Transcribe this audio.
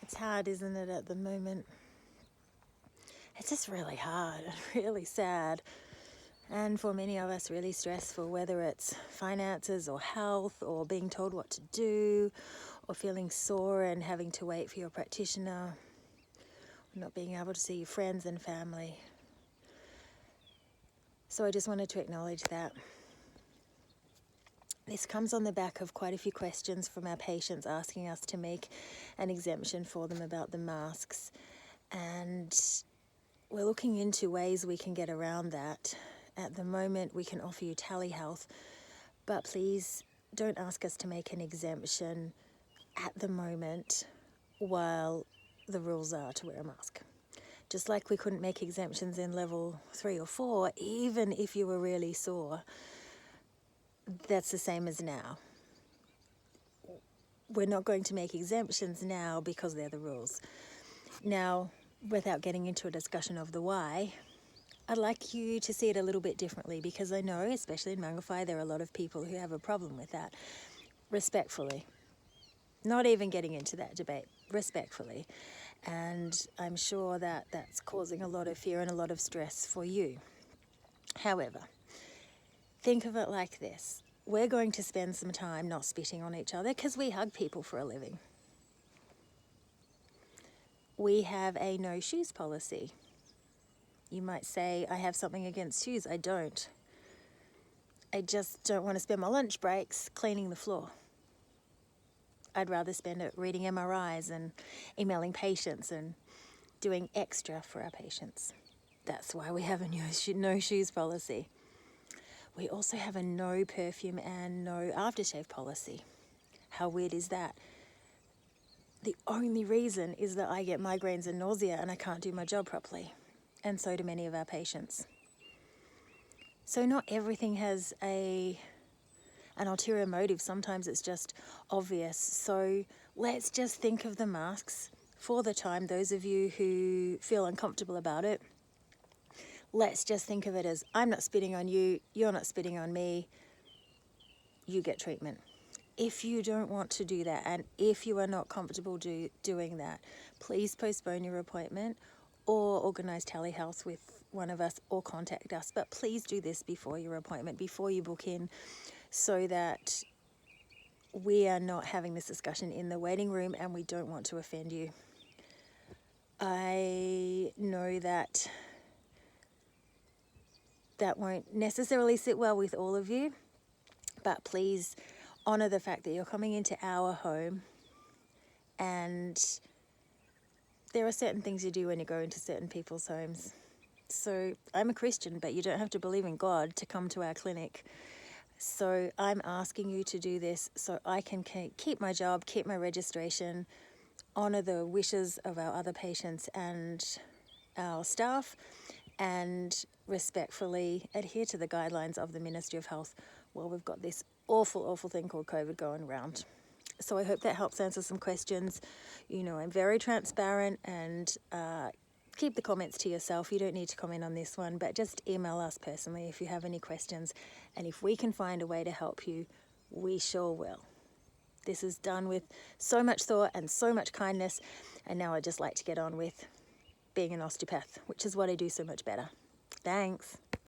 It's hard, isn't it, at the moment? It's just really hard and really sad. And for many of us, really stressful, whether it's finances or health or being told what to do or feeling sore and having to wait for your practitioner, or not being able to see your friends and family. So I just wanted to acknowledge that. This comes on the back of quite a few questions from our patients asking us to make an exemption for them about the masks. And we're looking into ways we can get around that. At the moment, we can offer you telehealth, but please don't ask us to make an exemption at the moment while the rules are to wear a mask. Just like we couldn't make exemptions in level 3 or 4, even if you were really sore, that's the same as now. We're not going to make exemptions now because they're the rules. Now, without getting into a discussion of the why, I'd like you to see it a little bit differently, because I know, especially in Mangawhai, there are a lot of people who have a problem with that. Respectfully. Not even getting into that debate. Respectfully. And I'm sure that that's causing a lot of fear and a lot of stress for you. However, think of it like this. We're going to spend some time not spitting on each other because we hug people for a living. We have a no shoes policy. You might say, I have something against shoes. I don't. I just don't want to spend my lunch breaks cleaning the floor. I'd rather spend it reading MRIs and emailing patients and doing extra for our patients. That's why we have a no shoes policy. We also have a no perfume and no aftershave policy. How weird is that? The only reason is that I get migraines and nausea and I can't do my job properly. And so do many of our patients. So not everything has an ulterior motive. Sometimes it's just obvious. So let's just think of the masks for the time. Those of you who feel uncomfortable about it, let's just think of it as, I'm not spitting on you, you're not spitting on me, you get treatment. If you don't want to do that, and if you are not comfortable doing that, please postpone your appointment or organise telehealth with one of us or contact us. But please do this before your appointment, before you book in, so that we are not having this discussion in the waiting room and we don't want to offend you. I know that won't necessarily sit well with all of you, but please honour the fact that you're coming into our home, and there are certain things you do when you go into certain people's homes. So I'm a Christian, but you don't have to believe in God to come to our clinic. So I'm asking you to do this so I can keep my job, keep my registration, honour the wishes of our other patients and our staff, and respectfully adhere to the guidelines of the Ministry of Health while we've got this awful thing called COVID going around. So I hope that helps answer some questions. You know, I'm very transparent, and keep the comments to yourself. You don't need to comment on this one, but just email us personally if you have any questions. And if we can find a way to help you, we sure will. This is done with so much thought and so much kindness. And now I'd just like to get on with being an osteopath, which is what I do so much better. Thanks.